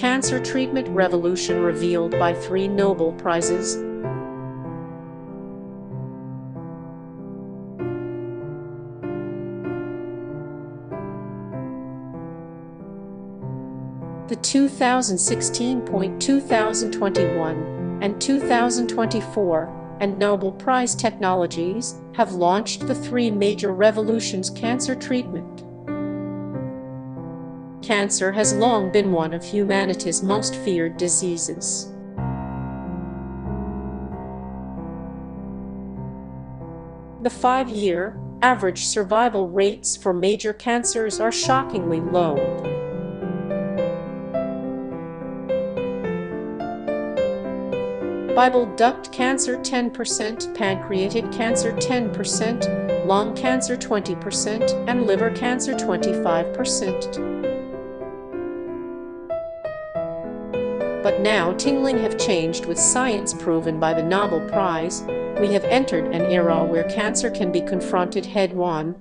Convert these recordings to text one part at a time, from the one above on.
cancer treatment revolution revealed by 3 Nobel Prizes. The 2016, 2021, and 2024 and Nobel Prize technologies have launched the 3 major revolutions cancer treatment. Cancer has long been one of humanity's most feared diseases. The 5-year average survival rates for major cancers are shockingly low. Bile duct cancer 10%, pancreatic cancer 10%, lung cancer 20%, and liver cancer 25%. But now tingling have changed with science proven by the Nobel Prize. We have entered an era where cancer can be confronted head-on.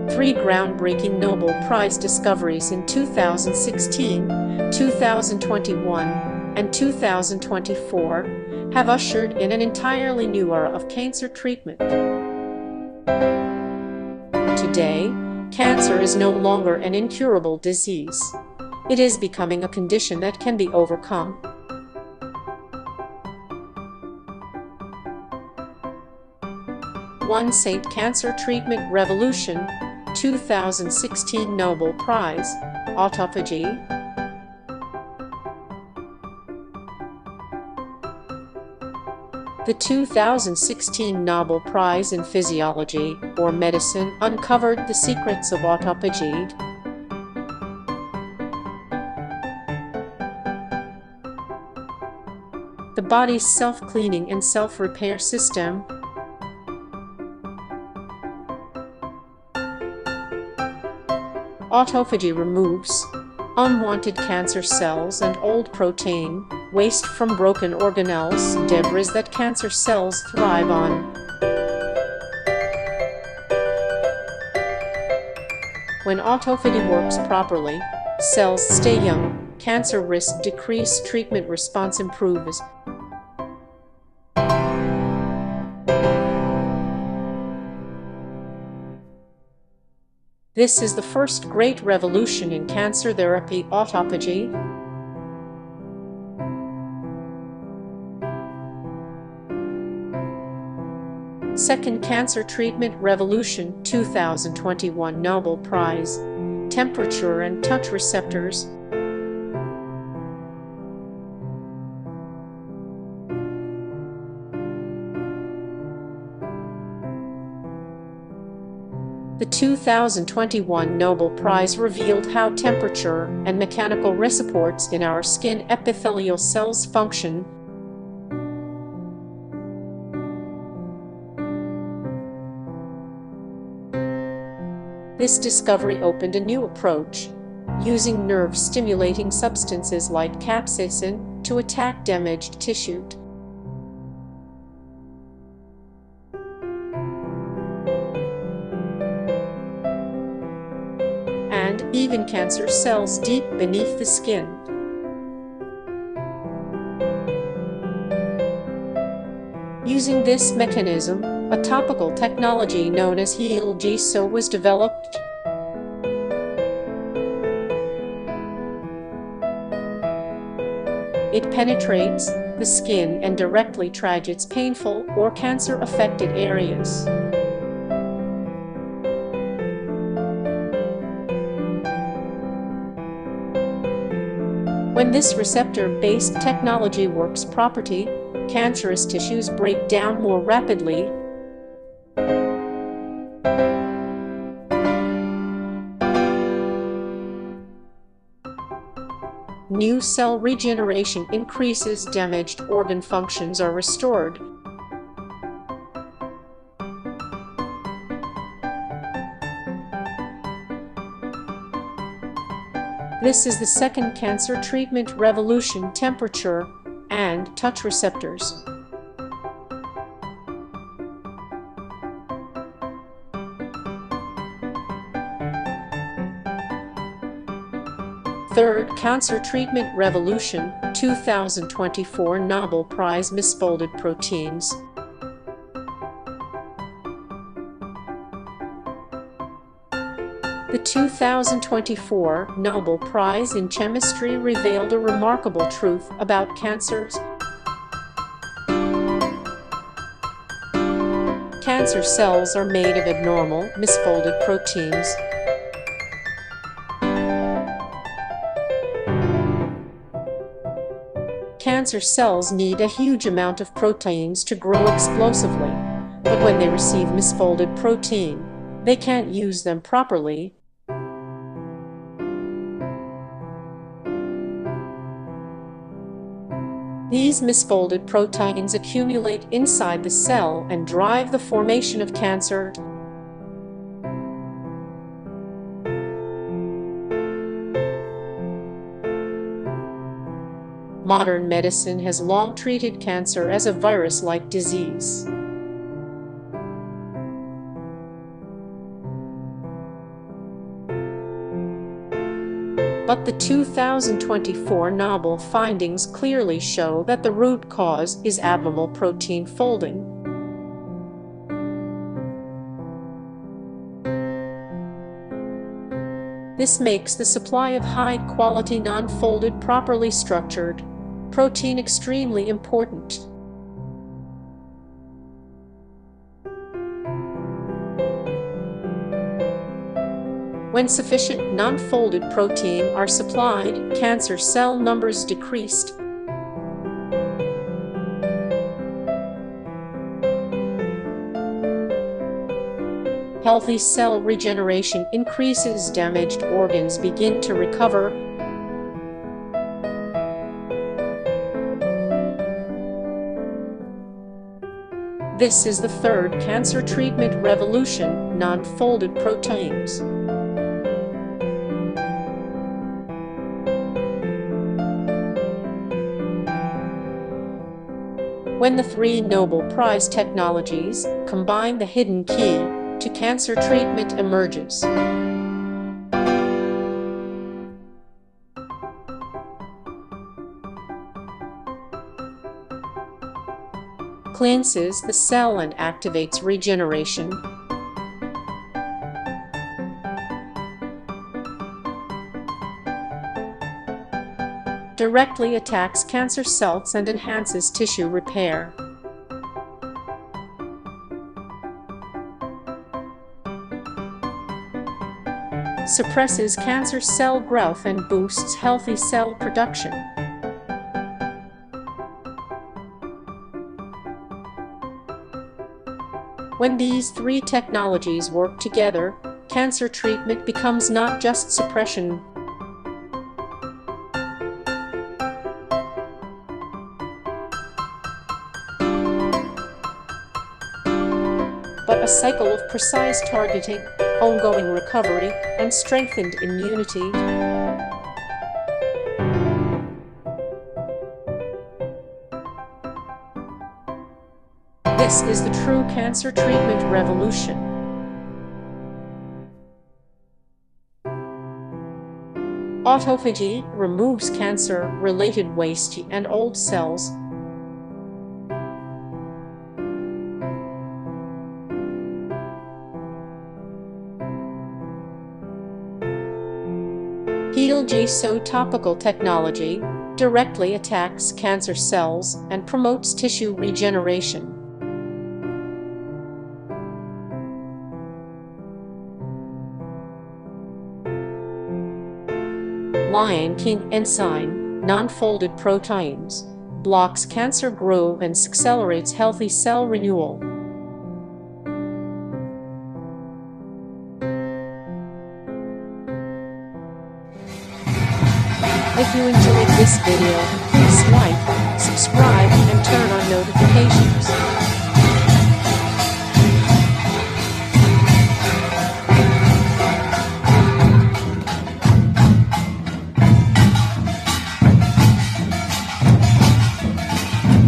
Three groundbreaking Nobel Prize discoveries in 2016, 2021, and 2024 have ushered in an entirely new era of cancer treatment. Today, cancer is no longer an incurable disease. It is becoming a condition that can be overcome. One Saint Cancer Treatment Revolution, 2016 Nobel Prize, Autophagy. The 2016 Nobel Prize in Physiology or Medicine uncovered the secrets of autophagy. The body's self-cleaning and self-repair system. Autophagy removes unwanted cancer cells and old protein waste from broken organelles, debris that cancer cells thrive on. When autophagy works properly, cells stay young, cancer risk decrease, treatment response improves. This is the first great revolution in cancer therapy, autophagy. Second Cancer Treatment Revolution, 2021 Nobel Prize, temperature and touch receptors. The 2021 Nobel Prize revealed how temperature and mechanical receptors in our skin epithelial cells function. This discovery opened a new approach, using nerve-stimulating substances like capsaicin to attack damaged tissue. And even cancer cells deep beneath the skin. Using this mechanism, a topical technology known as HealGesso was developed. It penetrates the skin and directly targets painful or cancer-affected areas. When this receptor-based technology works properly, cancerous tissues break down more rapidly. New cell regeneration increases, damaged organ functions are restored. This is the second cancer treatment revolution, temperature and touch receptors. Third Cancer Treatment Revolution, 2024 Nobel Prize Misfolded Proteins. The 2024 Nobel Prize in Chemistry revealed a remarkable truth about cancers. Cancer cells are made of abnormal, misfolded proteins. Cancer cells need a huge amount of proteins to grow explosively, but when they receive misfolded protein, they can't use them properly. These misfolded proteins accumulate inside the cell and drive the formation of cancer. Modern medicine has long treated cancer as a virus-like disease. But the 2024 Nobel findings clearly show that the root cause is abnormal protein folding. This makes the supply of high-quality, non-folded, properly structured protein extremely important. When sufficient non-folded protein are supplied, cancer cell numbers decreased. Healthy cell regeneration increases, damaged organs begin to recover. This is the third cancer treatment revolution, non-folded proteins. When the three Nobel Prize technologies combine, the hidden key to cancer treatment emerges. Cleanses the cell and activates regeneration. Directly attacks cancer cells and enhances tissue repair. Suppresses cancer cell growth and boosts healthy cell production. When these three technologies work together, cancer treatment becomes not just suppression, but a cycle of precise targeting, ongoing recovery, and strengthened immunity. This is the true cancer treatment revolution. Autophagy removes cancer-related waste and old cells. Heal-G-So topical technology directly attacks cancer cells and promotes tissue regeneration. Lion King enzyme, non-folded proteins, blocks cancer growth and accelerates healthy cell renewal. If you enjoyed this video, please like, subscribe, and turn on notifications.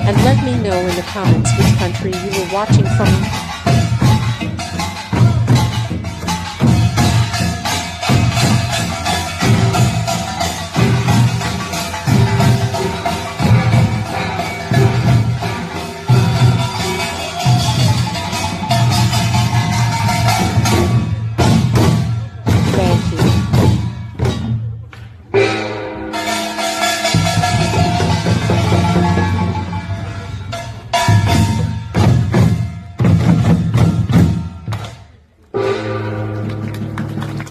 And let me know in the comments which country you were watching from.